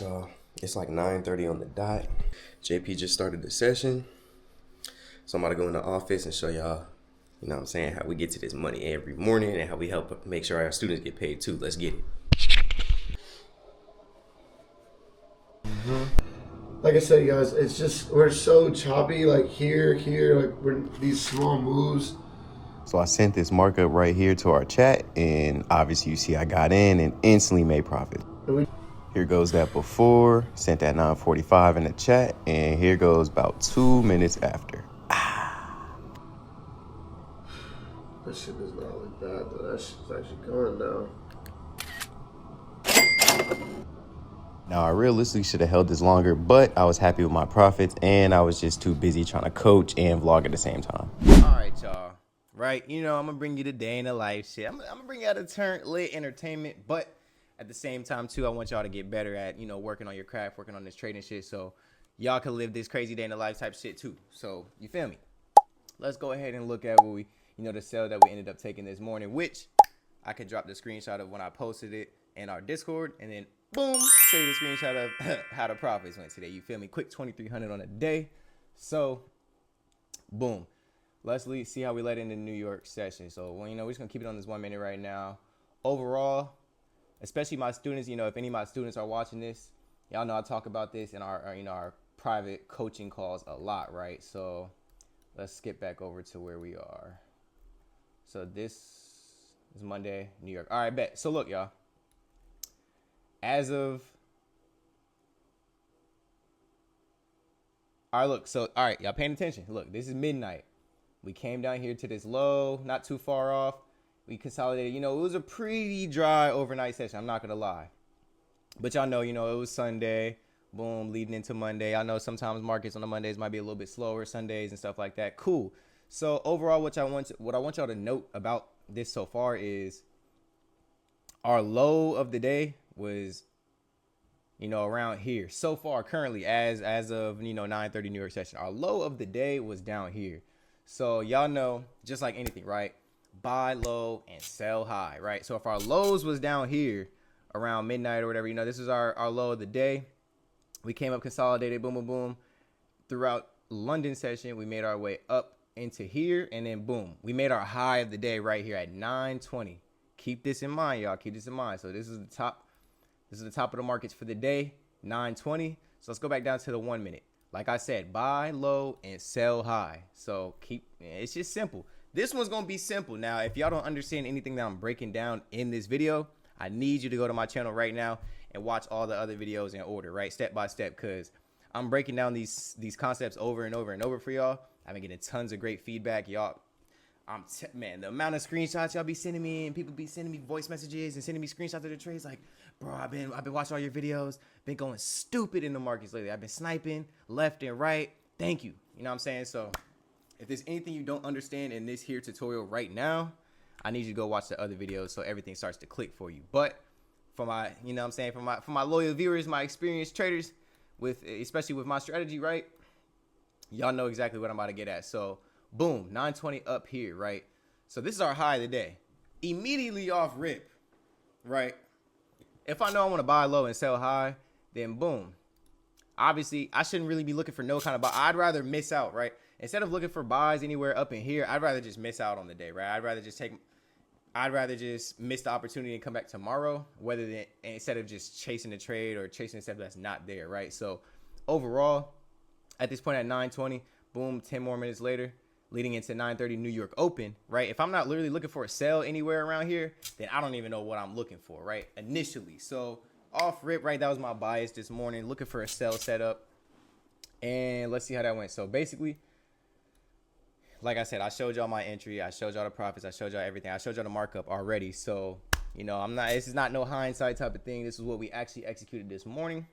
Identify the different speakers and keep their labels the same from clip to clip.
Speaker 1: y'all. It's like 9:30 on the dot. JP just started the session. So I'm about to go in the office and show y'all, you know what I'm saying, how we get to this money every morning and how we help make sure our students get paid too. Let's get it.
Speaker 2: Like I said, guys, it's just, we're so choppy, like here, like we're these small moves.
Speaker 1: So I sent this markup right here to our chat, and obviously you see I got in and instantly made profit. Here goes that before, sent that 9:45 in the chat, and here goes about 2 minutes after.
Speaker 2: That shit does not look bad, though. That shit's actually going down.
Speaker 1: Now, I realistically should have held this longer, but I was happy with my profits, and I was just too busy trying to coach and vlog at the same time. All right, y'all. Right, I'm going to bring you the day in the life shit. I'm going to bring you out of turn lit entertainment, but at the same time, too, I want y'all to get better at, working on your craft, working on this trading shit, so y'all can live this crazy day in the life type shit, too. So, you feel me? Let's go ahead and look at what we, the sale that we ended up taking this morning, which I could drop the screenshot of when I posted it in our Discord, and then boom, show you the screenshot of how the profits went today. You feel me? Quick 2,300 on a day. So, boom. Let's see how we let in the New York session. So, we're just going to keep it on this 1 minute right now. Overall, especially my students, if any of my students are watching this, y'all know I talk about this in our private coaching calls a lot, right? So, let's skip back over to where we are. So, this is Monday, New York. All right, bet. So, look, y'all. All right, y'all paying attention. Look, this is midnight. We came down here to this low, not too far off. We consolidated. It was a pretty dry overnight session. I'm not going to lie. But y'all know, it was Sunday. Boom, leading into Monday. I know sometimes markets on the Mondays might be a little bit slower, Sundays and stuff like that. Cool. So overall, what I want y'all to note about this so far is our low of the day was, around here. So far, currently, as of, 9:30 New York session, our low of the day was down here. So y'all know, just like anything, right? Buy low and sell high, right? So if our lows was down here around midnight or whatever, this is our low of the day. We came up, consolidated, boom, boom, boom. Throughout London session, we made our way up into here, and then boom, we made our high of the day right here at 9:20. Keep this in mind, y'all. Keep this in mind. So this is the top. This is the top of the markets for the day, 9:20. So let's go back down to the 1 minute. Like I said, buy low and sell high. So it's just simple. This one's going to be simple. Now, if y'all don't understand anything that I'm breaking down in this video, I need you to go to my channel right now and watch all the other videos in order, right? Step by step, because I'm breaking down these concepts over and over and over for y'all. I've been getting tons of great feedback. Y'all, man, the amount of screenshots y'all be sending me, and people be sending me voice messages and sending me screenshots of their trades, like, bro, I've been watching all your videos, been going stupid in the markets lately. I've been sniping left and right. Thank you. You know what I'm saying? So if there's anything you don't understand in this here tutorial right now, I need you to go watch the other videos so everything starts to click for you. But for my, for my loyal viewers, my experienced traders, especially with my strategy, right? Y'all know exactly what I'm about to get at. So boom, 9:20 up here, right? So this is our high of the day. Immediately off rip, right? If I know I want to buy low and sell high, then boom. Obviously, I shouldn't really be looking for no kind of buy. I'd rather miss out, right? Instead of looking for buys anywhere up in here, I'd rather just miss out on the day, right? I'd rather just miss the opportunity and come back tomorrow, instead of just chasing the trade or chasing the step that's not there, right? So overall, at this point at 9:20, boom, 10 more minutes later, leading into 9:30 New York Open, right? If I'm not literally looking for a sell anywhere around here, then I don't even know what I'm looking for, right? Initially. So off rip, right? That was my bias this morning, looking for a sell setup. And let's see how that went. So basically, like I said, I showed y'all my entry. I showed y'all the profits. I showed y'all everything. I showed y'all the markup already. So, this is not no hindsight type of thing. This is what we actually executed this morning.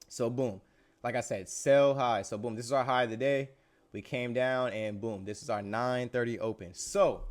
Speaker 1: So boom, like I said, sell high. So boom, this is our high of the day. We came down and boom, this is our 9:30 open. So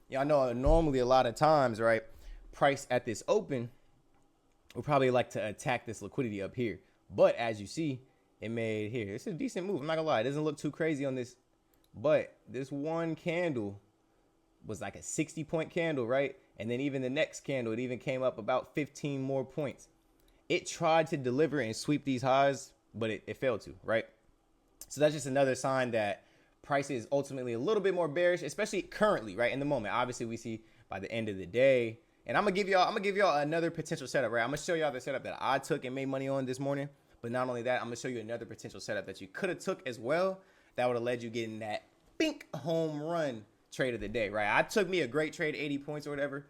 Speaker 1: y'all know normally a lot of times, right, price at this open, we'll probably like to attack this liquidity up here. But as you see, it made here. It's a decent move. I'm not gonna lie. It doesn't look too crazy on this, but this one candle was like a 60-point candle, right? And then even the next candle, it even came up about 15 more points. it tried to deliver and sweep these highs, but it failed to, right? So that's just another sign that price is ultimately a little bit more bearish, especially currently, right? In the moment. Obviously, we see by the end of the day. And I'm gonna give y'all another potential setup, right? I'm gonna show y'all the setup that I took and made money on this morning. But not only that, I'm gonna show you another potential setup that you could have took as well that would have led you getting that bink home run trade of the day, right? I took me a great trade, 80 points or whatever.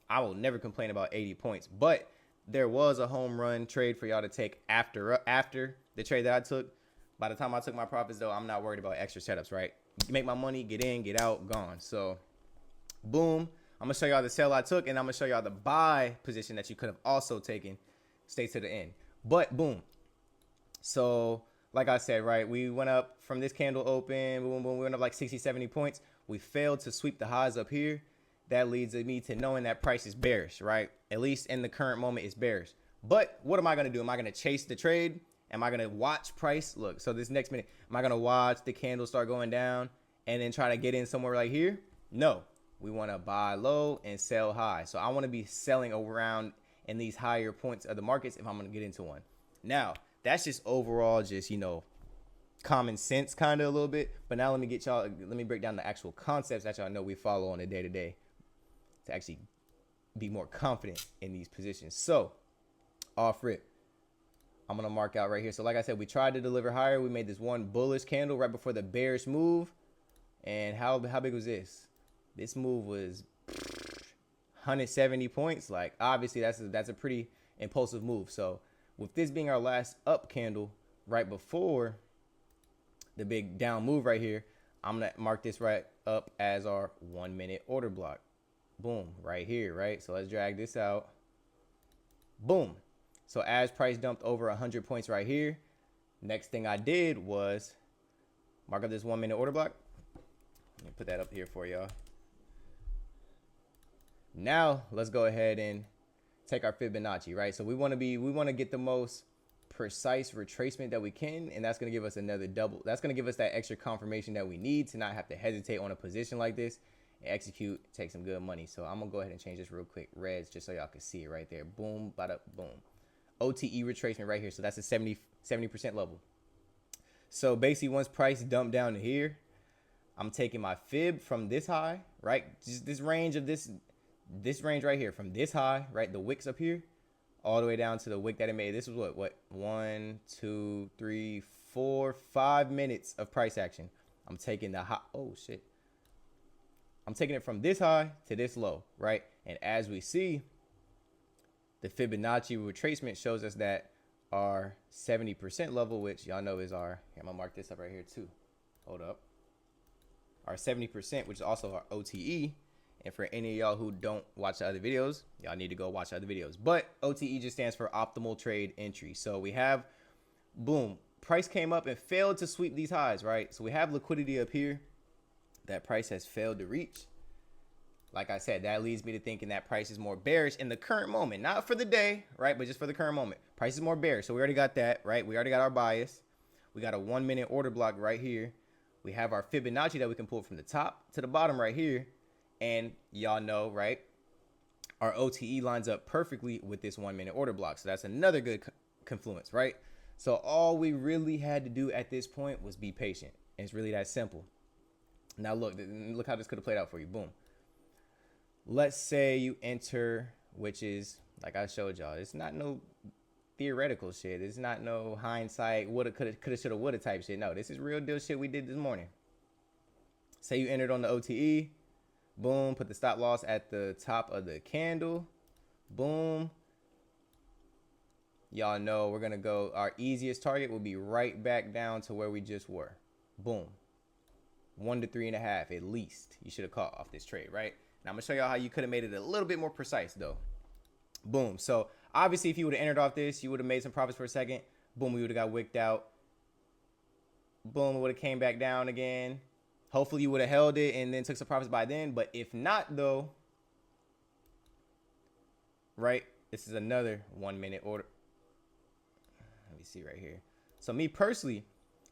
Speaker 1: I will never complain about 80 points, but there was a home run trade for y'all to take after the trade that I took. By the time I took my profits, though, I'm not worried about extra setups, right? Make my money, get in, get out, gone. So, boom. I'm going to show y'all the sell I took, and I'm going to show y'all the buy position that you could have also taken. Stay to the end. But, boom. So, like I said, right, we went up from this candle open. Boom, boom. We went up like 60, 70 points. We failed to sweep the highs up here. That leads me to knowing that price is bearish, right? At least in the current moment, it's bearish. But what am I going to do? Am I going to chase the trade? Am I going to watch price? Look, so this next minute, am I going to watch the candle start going down and then try to get in somewhere right here? No. We want to buy low and sell high. So I want to be selling around in these higher points of the markets if I'm going to get into one. Now, that's just overall just, you know, common sense kind of a little bit. But now let me break down the actual concepts that y'all know we follow on a day-to-day to actually be more confident in these positions. So, off rip. I'm going to mark out right here. So like I said, we tried to deliver higher. We made this one bullish candle right before the bearish move. And how big was this? This move was 170 points. Like, obviously, that's a pretty impulsive move. So with this being our last up candle right before the big down move right here, I'm going to mark this right up as our 1 minute order block. Boom, right here, right? So let's drag this out. Boom. So as price dumped over 100 points right here, next thing I did was mark up this 1 minute order block. Let me put that up here for y'all. Now let's go ahead and take our Fibonacci, right? So we want to get the most precise retracement that we can, and that's going to give us another double. That's going to give us that extra confirmation that we need to not have to hesitate on a position like this and execute, take some good money. So I'm going to go ahead and change this real quick, reds, just so y'all can see it right there. Boom, bada, boom. OTE retracement right here. So that's a 70% level. So basically once price dumped down to here, I'm taking my fib from this high, right? Just this range of this range right here, from this high, right? The wicks up here, all the way down to the wick that it made. This was what 1, 2, 3, 4, 5 minutes of price action. I'm taking the high. Oh shit. I'm taking it from this high to this low, right? And as we see, the Fibonacci retracement shows us that our 70% level, which y'all know is our, here, I'm gonna mark this up right here too. Hold up. Our 70%, which is also our OTE. And for any of y'all who don't watch the other videos, y'all need to go watch the other videos. But OTE just stands for optimal trade entry. So we have, boom, price came up and failed to sweep these highs, right? So we have liquidity up here that price has failed to reach. Like I said, that leads me to thinking that price is more bearish in the current moment. Not for the day, right? But just for the current moment. Price is more bearish. So we already got that, right? We already got our bias. We got a 1 minute order block right here. We have our Fibonacci that we can pull from the top to the bottom right here. And y'all know, right? Our OTE lines up perfectly with this 1 minute order block. So that's another good confluence, right? So all we really had to do at this point was be patient. And it's really that simple. Now look how this could have played out for you. Boom. Let's say you enter, which is, like I showed y'all, it's not no theoretical shit. It's not no hindsight, woulda, coulda, shoulda, woulda type shit. No, this is real deal shit we did this morning. Say you entered on the OTE. Boom, put the stop loss at the top of the candle. Boom. Y'all know we're going to go, our easiest target will be right back down to where we just were. Boom. 1 to 3.5 at least. You should have caught off this trade, right? Now I'm going to show y'all how you could have made it a little bit more precise though. Boom. So obviously if you would have entered off this, you would have made some profits for a second. Boom, we would have got wicked out. Boom, it would have came back down again. Hopefully you would have held it and then took some profits by then. But if not though, right, this is another 1 minute order. Let me see right here. So me personally,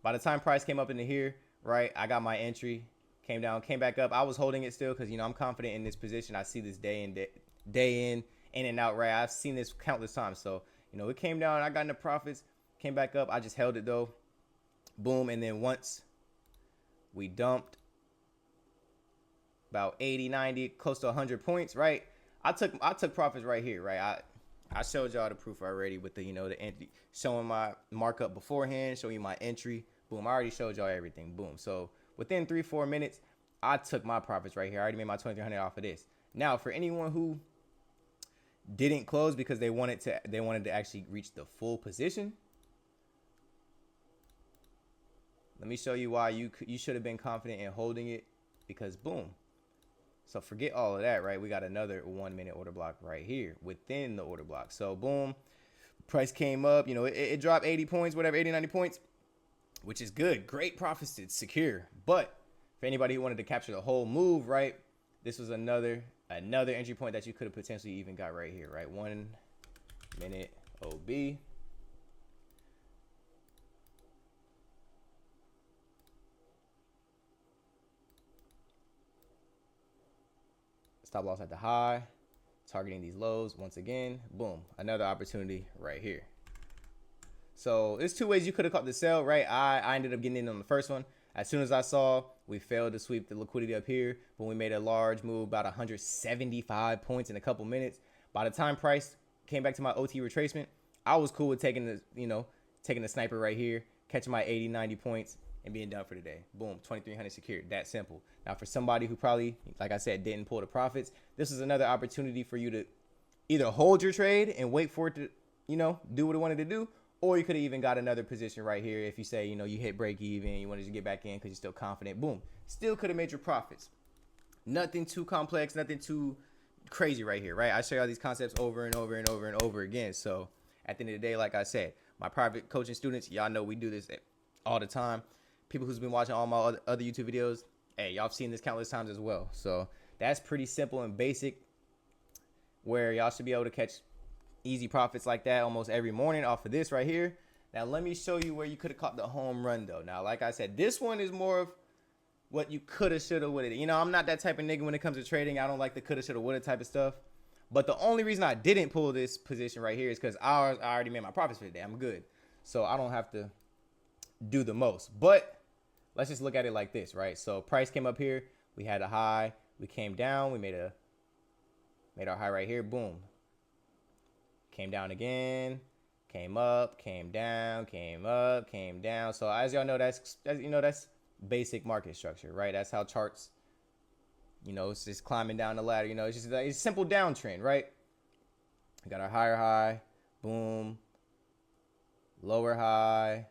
Speaker 1: by the time price came up into here, right, I got my entry, came down, came back up. I was holding it still because, you know, I'm confident in this position. I see this day in and out, right? I've seen this countless times. So, You know, it came down. I got into profits, came back up. I just held it though. Boom. And then once we dumped about 80, 90, close to 100 points, right? I took profits right here, right? I showed y'all the proof already with the, you know, the entry, showing my markup beforehand, showing you my entry. Boom, I already showed y'all everything. Boom. So within 3-4 minutes, I took my profits right here. I already made my 2,300 off of this. Now, for anyone who didn't close because they wanted to actually reach the full position, let me show you why you should have been confident in holding it, because boom. So forget all of that, right? We got another 1 minute order block right here within the order block. So boom, price came up, you know, it dropped 80 points, whatever, 80, 90 points, which is good. Great profits to secure. But for anybody who wanted to capture the whole move, right, this was another entry point that you could have potentially even got right here, right? 1 minute OB. Stop loss at the high, targeting these lows once again. Boom, another opportunity right here. So there's two ways you could have caught the sell, right? I ended up getting in on the first one. As soon as I saw we failed to sweep the liquidity up here, but we made a large move, about 175 points in a couple minutes. By the time price came back to my OT retracement, I was cool with taking the, you know, taking the sniper right here, catching my 80, 90 points, and being done for the day. Boom, 2,300 secured. That simple. Now, for somebody who probably, like I said, didn't pull the profits, this is another opportunity for you to either hold your trade and wait for it to, you know, do what it wanted to do, or you could have even got another position right here. If you say, you know, you hit break even, you wanted to get back in because you're still confident, boom, still could have made your profits. Nothing too complex, nothing too crazy right here, right? I show y'all these concepts over and over and over and over again. So at the end of the day, like I said, my private coaching students, y'all know we do this all the time. People who's been watching all my other YouTube videos, hey, y'all have seen this countless times as well. So that's pretty simple and basic, where y'all should be able to catch easy profits like that almost every morning off of this right here. Now, let me show you where you could have caught the home run, though. Now, like I said, this one is more of what you could have, should have, would have. You know, I'm not that type of nigga when it comes to trading. I don't like the could have, should have, would have type of stuff. But the only reason I didn't pull this position right here is because I already made my profits for the day. I'm good. So I don't have to do the most. But let's just look at it like this, right? So price came up here. We had a high. We came down. We made our high right here. Boom. Came down again. Came up. Came down. Came up. Came down. So as y'all know, that's basic market structure, right? That's how charts, you know, it's just climbing down the ladder. You know, it's just like, it's a simple downtrend, right? We got our higher high. Boom. Lower high.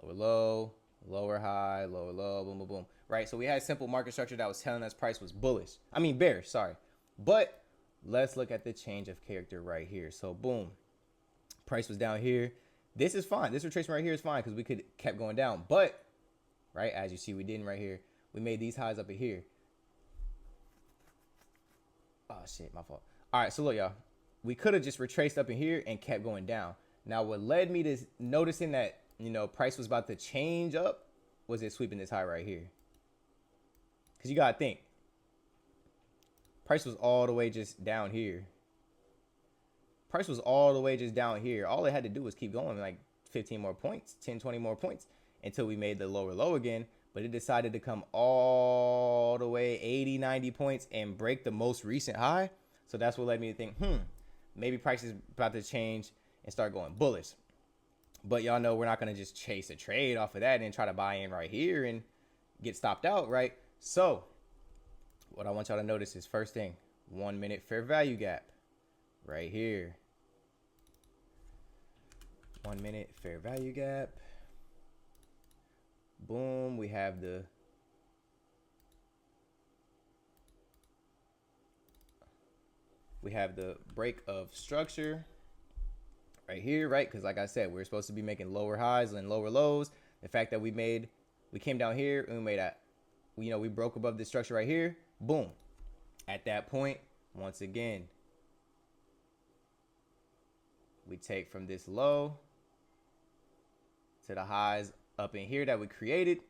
Speaker 1: Lower low. Lower high, lower low, boom, boom, boom. Right? So we had simple market structure that was telling us price was bullish. I mean, bearish, sorry. But let's look at the change of character right here. So boom, price was down here. This is fine. This retracement right here is fine because we could kept going down. But, right, as you see, we didn't right here. We made these highs up in here. Oh, shit, my fault. All right, so look, y'all. We could have just retraced up in here and kept going down. Now, what led me to noticing that, you know, price was about to change up was it sweeping this high right here. Because you got to think. Price was all the way just down here. Price was all the way just down here. All it had to do was keep going like 15 more points, 10, 20 more points until we made the lower low again. But it decided to come all the way 80, 90 points and break the most recent high. So that's what led me to think, maybe price is about to change and start going bullish. But y'all know we're not going to just chase a trade off of that and try to buy in right here and get stopped out, right? So what I want y'all to notice is, first thing, 1 minute fair value gap right here. 1 minute fair value gap. Boom. We have the break of structure right here, right? Because like I said, we're supposed to be making lower highs and lower lows. The fact that we came down here and we made we broke above this structure right here. Boom. At that point, once again, we take from this low to the highs up in here that we created.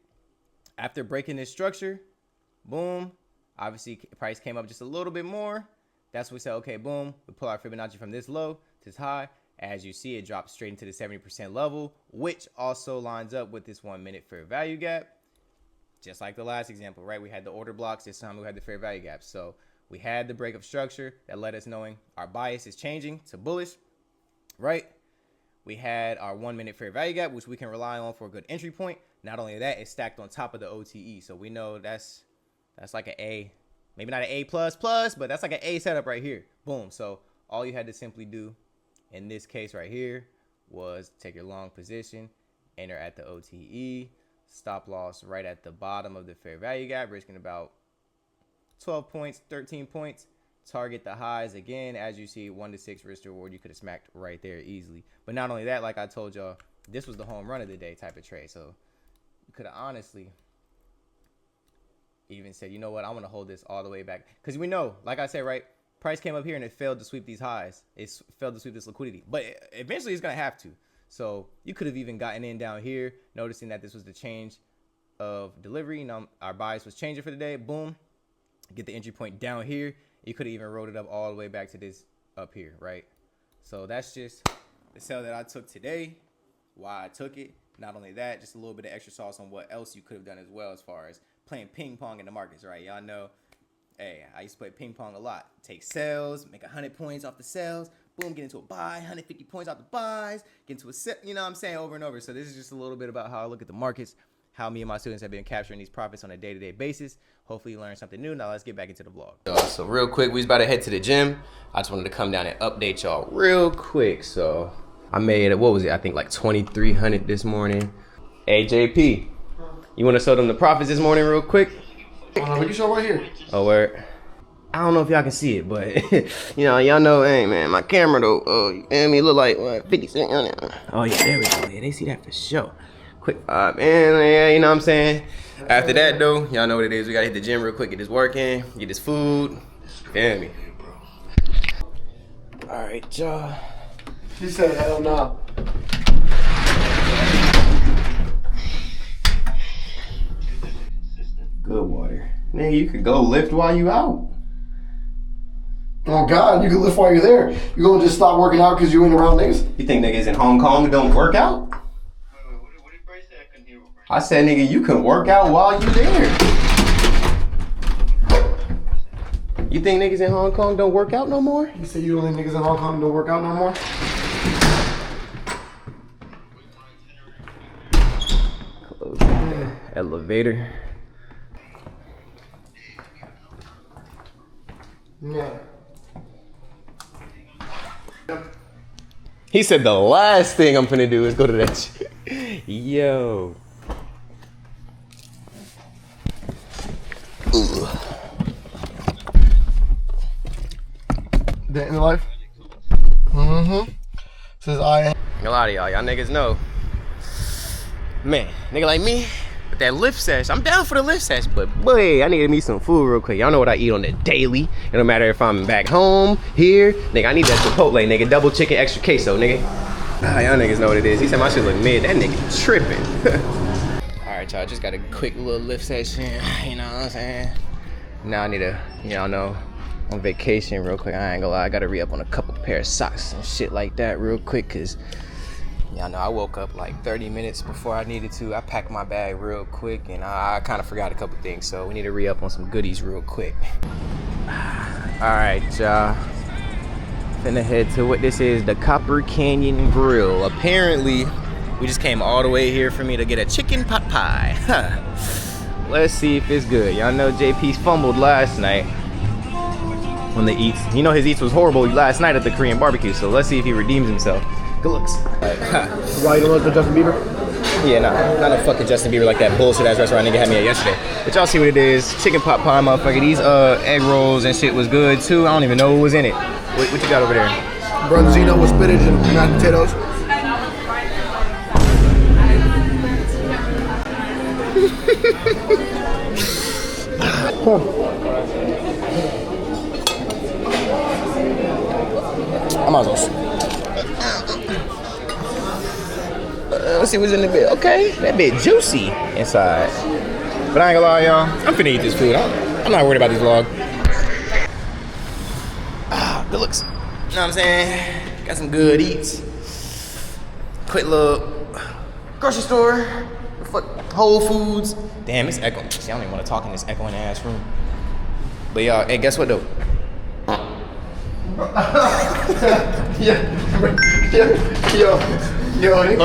Speaker 1: After breaking this structure, boom, obviously price came up just a little bit more. That's when we said, okay, boom, we pull our Fibonacci from this low to this high. As you see, it drops straight into the 70% level, which also lines up with this 1 minute fair value gap. Just like the last example, right? We had the order blocks. This time we had the fair value gap. So we had the break of structure that let us knowing our bias is changing to bullish, right? We had our 1 minute fair value gap, which we can rely on for a good entry point. Not only that, it's stacked on top of the OTE. So we know that's like an A, maybe not an A++, but that's like an A setup right here. Boom. So all you had to simply do in this case right here was take your long position, enter at the OTE, stop loss right at the bottom of the fair value gap, risking about 12 points, 13 points. Target the highs again. As you see, 1 to 6 risk to reward. You could have smacked right there easily. But not only that, like I told y'all, this was the home run of the day type of trade. So you could have honestly even said, you know what, I want to hold this all the way back. Because we know, like I said, right, price came up here and it failed to sweep these highs. It failed to sweep this liquidity. But eventually it's going to have to. So you could have even gotten in down here, noticing that this was the change of delivery. You know, our bias was changing for the day. Boom. Get the entry point down here. You could have even rolled it up all the way back to this up here, right? So that's just the sell that I took today, why I took it. Not only that, just a little bit of extra sauce on what else you could have done as well as far as playing ping pong in the markets, right? Y'all know, hey, I used to play ping pong a lot. Take sells, make 100 points off the sells, boom, get into a buy, 150 points off the buys, get into a sell, you know what I'm saying, over and over. So this is just a little bit about how I look at the markets, how me and my students have been capturing these profits on a day-to-day basis. Hopefully you learned something new. Now let's get back into the vlog. So real quick, we was about to head to the gym. I just wanted to come down and update y'all real quick. So I made, what was it? I think like 2,300 this morning. Hey, JP, you want to show them the profits this morning real quick?
Speaker 2: We can show right here.
Speaker 1: Oh, word. I don't know if y'all can see it, but you know, y'all know, hey man, my camera though, you know me, look like what, 50 cents on it. Oh yeah, there we go. Yeah, they see that for sure. Quick, man, yeah, you know what I'm saying? After that though, y'all know what it is. We gotta hit the gym real quick, get this work in, get this food. Feel me? All right, y'all.
Speaker 2: She said, hell no.
Speaker 1: Good water. Nigga, you could go lift while you out.
Speaker 2: Oh God, you can lift while you're there. You gonna just stop working out because you ain't around niggas?
Speaker 1: You think niggas in Hong Kong don't work out? I said, nigga, you can work out while you there. You think niggas in Hong Kong don't work out no more?
Speaker 2: You say you don't think niggas in Hong Kong don't work out no more?
Speaker 1: Close the elevator.
Speaker 2: Yeah.
Speaker 1: He said the last thing I'm finna do is go to that shit. Yo. Ooh.
Speaker 2: Day in the life? Mm-hmm. Says I.
Speaker 1: A lot of y'all niggas know. Man, nigga like me, with that lift sesh, I'm down for the lift sesh, but boy, I need to eat some food real quick. Y'all know what I eat on the daily. It don't matter if I'm back home, here, nigga, I need that Chipotle, nigga. Double chicken, extra queso, nigga. Y'all niggas know what it is. He said my shit look mid. That nigga tripping. All right, y'all, just got a quick little lift session, you know what I'm saying? Now I need to, y'all know, on vacation real quick. I ain't gonna lie, I gotta re-up on a couple pair of socks and shit like that real quick, cause y'all know I woke up like 30 minutes before I needed to. I packed my bag real quick and I kind of forgot a couple things, so we need to re-up on some goodies real quick. All right, y'all. Finna head to what this is, the Copper Canyon Grill. Apparently, we just came all the way here for me to get a chicken pot pie. Let's see if it's good. Y'all know JP fumbled last night on the eats. You know his eats was horrible last night at the Korean barbecue, so let's see if he redeems himself. Good looks.
Speaker 2: Why you don't look for Justin Bieber?
Speaker 1: Yeah, nah, not a fucking Justin Bieber like that bullshit ass restaurant nigga had me at yesterday. But y'all see what it is. Chicken pot pie, motherfucker. These egg rolls and shit was good too. I don't even know what was in it. What you got over there?
Speaker 2: Bronzino with spinach and mashed potatoes.
Speaker 1: I might as well. Let's see what's in the bit. Okay, that bit juicy inside. But I ain't gonna lie, y'all. I'm finna eat this food. I'm not worried about this vlog. Good looks. You know what I'm saying? Got some good eats. quick little grocery store. Fuck Whole Foods. Damn, it's echoing. See, I don't even want to talk in this echoing ass room. But y'all, hey, guess what though?
Speaker 2: Yo.